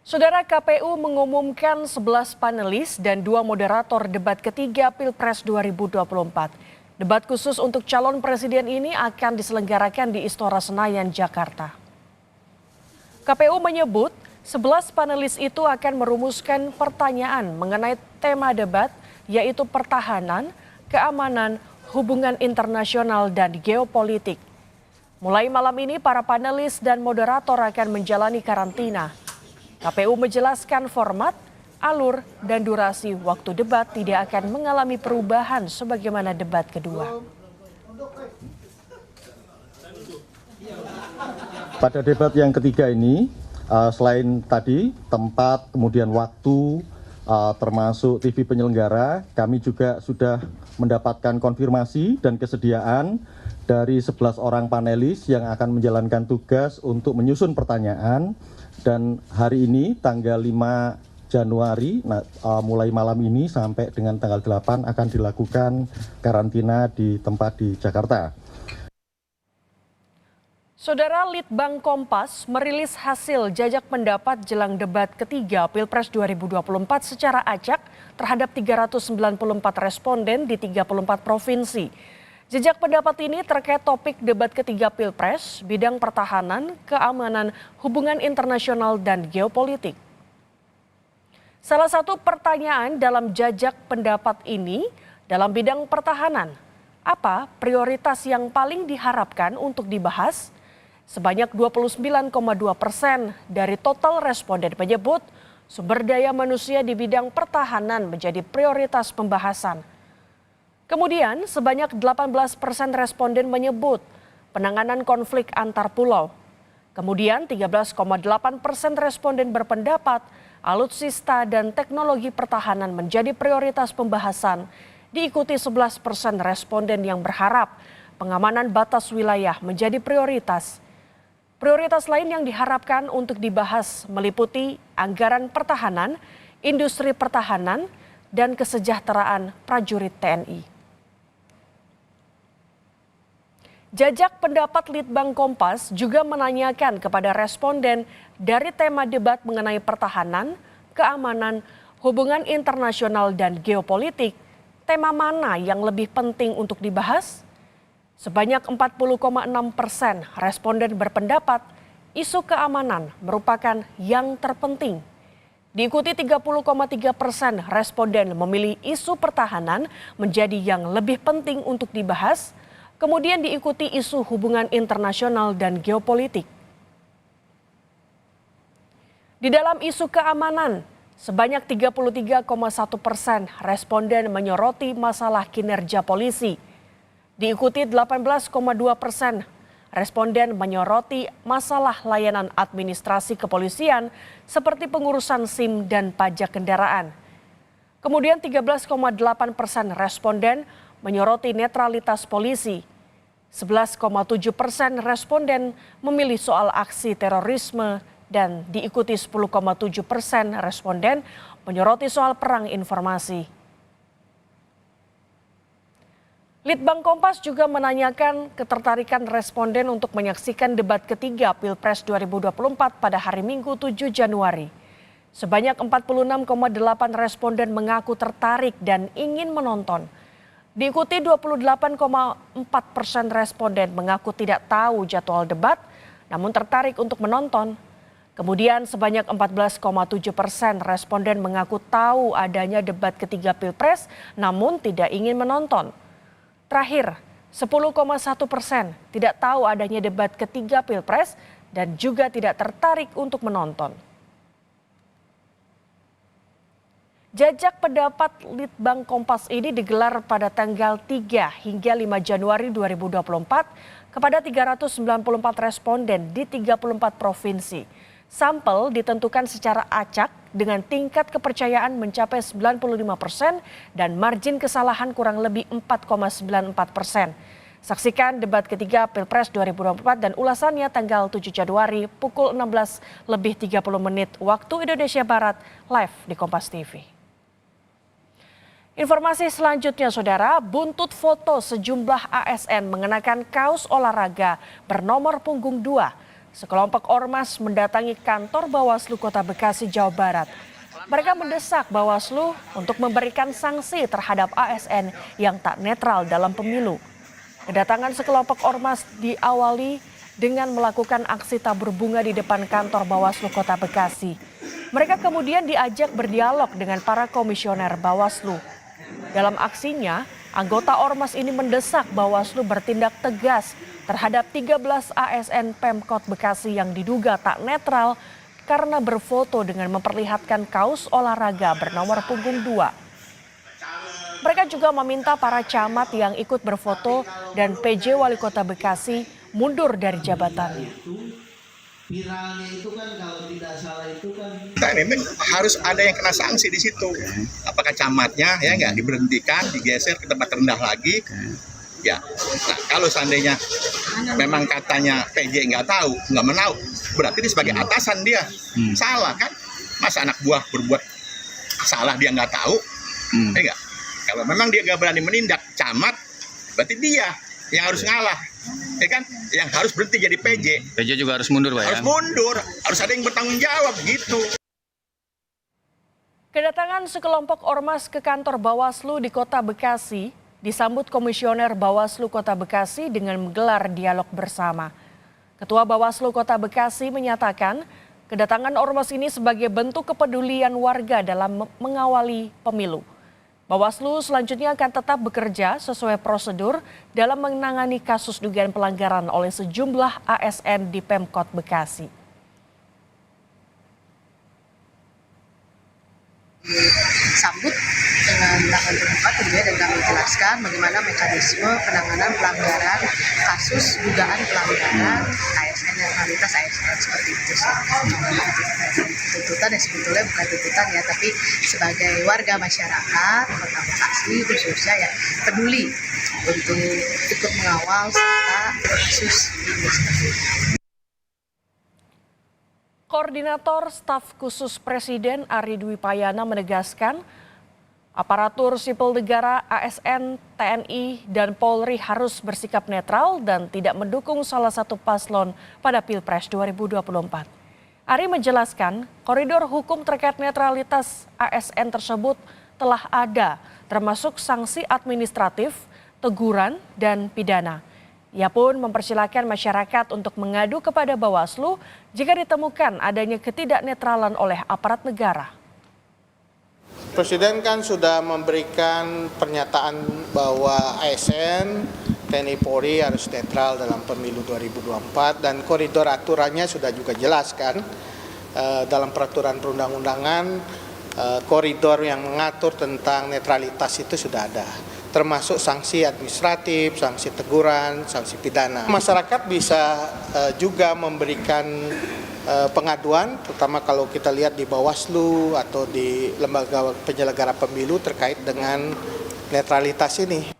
Saudara, KPU mengumumkan 11 panelis dan 2 moderator debat ketiga Pilpres 2024. Debat khusus untuk calon presiden ini akan diselenggarakan di Istora Senayan, Jakarta. KPU menyebut 11 panelis itu akan merumuskan pertanyaan mengenai tema debat, yaitu pertahanan, keamanan, hubungan internasional, dan geopolitik. Mulai malam ini para panelis dan moderator akan menjalani karantina. KPU menjelaskan format, alur, dan durasi waktu debat tidak akan mengalami perubahan sebagaimana debat kedua. Pada debat yang ketiga ini, selain tadi tempat, kemudian waktu, termasuk TV penyelenggara, kami juga sudah mendapatkan konfirmasi dan kesediaan dari 11 orang panelis yang akan menjalankan tugas untuk menyusun pertanyaan. Dan hari ini tanggal 5 Januari, mulai malam ini sampai dengan tanggal 8 akan dilakukan karantina di tempat di Jakarta. Saudara, Litbang Kompas merilis hasil jajak pendapat jelang debat ketiga Pilpres 2024 secara acak terhadap 394 responden di 34 provinsi. Jejak pendapat ini terkait topik debat ketiga Pilpres, bidang pertahanan, keamanan, hubungan internasional, dan geopolitik. Salah satu pertanyaan dalam jajak pendapat ini dalam bidang pertahanan, apa prioritas yang paling diharapkan untuk dibahas? Sebanyak 29,2% dari total responden menyebut sumber daya manusia di bidang pertahanan menjadi prioritas pembahasan. Kemudian sebanyak 18% responden menyebut penanganan konflik antar pulau. Kemudian 13,8% responden berpendapat alutsista dan teknologi pertahanan menjadi prioritas pembahasan, diikuti 11% responden yang berharap pengamanan batas wilayah menjadi prioritas. Prioritas lain yang diharapkan untuk dibahas meliputi anggaran pertahanan, industri pertahanan, dan kesejahteraan prajurit TNI. Jajak pendapat Litbang Kompas juga menanyakan kepada responden dari tema debat mengenai pertahanan, keamanan, hubungan internasional, dan geopolitik, tema mana yang lebih penting untuk dibahas? Sebanyak 40,6% responden berpendapat isu keamanan merupakan yang terpenting. Diikuti 30,3% responden memilih isu pertahanan menjadi yang lebih penting untuk dibahas. Kemudian diikuti isu hubungan internasional dan geopolitik. Di dalam isu keamanan, sebanyak 33,1% responden menyoroti masalah kinerja polisi. Diikuti 18,2% responden menyoroti masalah layanan administrasi kepolisian seperti pengurusan SIM dan pajak kendaraan. Kemudian 13,8% responden menyoroti netralitas polisi. 11,7% responden memilih soal aksi terorisme dan diikuti 10,7% responden menyoroti soal perang informasi. Litbang Kompas juga menanyakan ketertarikan responden untuk menyaksikan debat ketiga Pilpres 2024 pada hari Minggu 7 Januari. Sebanyak 46,8 responden mengaku tertarik dan ingin menonton. Diikuti 28,4% responden mengaku tidak tahu jadwal debat, namun tertarik untuk menonton. Kemudian sebanyak 14,7% responden mengaku tahu adanya debat ketiga Pilpres, namun tidak ingin menonton. Terakhir, 10,1% tidak tahu adanya debat ketiga Pilpres dan juga tidak tertarik untuk menonton. Jajak pendapat Litbang Kompas ini digelar pada tanggal 3 hingga 5 Januari 2024 kepada 394 responden di 34 provinsi. Sampel ditentukan secara acak dengan tingkat kepercayaan mencapai 95% dan margin kesalahan kurang lebih 4,94%. Saksikan debat ketiga Pilpres 2024 dan ulasannya tanggal 7 Januari pukul 16:30 waktu Indonesia Barat live di Kompas TV. Informasi selanjutnya, Saudara, buntut foto sejumlah ASN mengenakan kaos olahraga bernomor punggung 2 sekelompok ormas mendatangi kantor Bawaslu Kota Bekasi, Jawa Barat. Mereka mendesak Bawaslu untuk memberikan sanksi terhadap ASN yang tak netral dalam pemilu. Kedatangan sekelompok ormas diawali dengan melakukan aksi tabur bunga di depan kantor Bawaslu Kota Bekasi. Mereka kemudian diajak berdialog dengan para komisioner Bawaslu. Dalam aksinya, anggota ormas ini mendesak Bawaslu bertindak tegas terhadap 13 ASN Pemkot Bekasi yang diduga tak netral karena berfoto dengan memperlihatkan kaos olahraga bernomor punggung 2. Mereka juga meminta para camat yang ikut berfoto dan PJ Wali Kota Bekasi mundur dari jabatannya. Viralnya itu kan kalau tidak salah itu kan. Nah, ini harus ada yang kena sanksi di situ. Apakah camatnya ya nggak diberhentikan, digeser ke tempat rendah lagi? Ya. Nah, kalau seandainya memang katanya PJ nggak tahu, nggak menahu, berarti dia sebagai atasan dia salah kan? Masa anak buah berbuat salah dia nggak tahu? Ya nggak? Kalau memang dia nggak berani menindak camat, berarti dia yang harus ngalah, ya kan? Yang harus berhenti jadi PJ. PJ juga harus mundur, Pak, ya? Harus mundur, harus ada yang bertanggung jawab gitu. Kedatangan sekelompok ormas ke kantor Bawaslu di Kota Bekasi disambut Komisioner Bawaslu Kota Bekasi dengan menggelar dialog bersama. Ketua Bawaslu Kota Bekasi menyatakan kedatangan ormas ini sebagai bentuk kepedulian warga dalam mengawali pemilu. Bawaslu selanjutnya akan tetap bekerja sesuai prosedur dalam menangani kasus dugaan pelanggaran oleh sejumlah ASN di Pemkot Bekasi. Disambut dengan tangan terbuka tentunya dan kami jelaskan bagaimana mekanisme penanganan pelanggaran kasus dugaan pelanggaran ASN netralitas ASN seperti itu sih. Tuntutan yang sebetulnya bukan tuntutan ya, tapi sebagai warga masyarakat Kota Bekasi khususnya ya peduli untuk ikut mengawal serta kasus ini seperti itu. Koordinator Staf Khusus Presiden Ari Dwi Payana menegaskan aparatur sipil negara ASN, TNI, dan Polri harus bersikap netral dan tidak mendukung salah satu paslon pada Pilpres 2024. Ari menjelaskan koridor hukum terkait netralitas ASN tersebut telah ada, termasuk sanksi administratif, teguran, dan pidana. Ia pun mempersilahkan masyarakat untuk mengadu kepada Bawaslu jika ditemukan adanya ketidaknetralan oleh aparat negara. Presiden kan sudah memberikan pernyataan bahwa ASN, TNI Polri harus netral dalam pemilu 2024 dan koridor aturannya sudah juga jelaskan dalam peraturan perundang-undangan, koridor yang mengatur tentang netralitas itu sudah ada. Termasuk sanksi administratif, sanksi teguran, sanksi pidana. Masyarakat bisa juga memberikan pengaduan, terutama kalau kita lihat di Bawaslu atau di lembaga penyelenggara pemilu terkait dengan netralitas ini.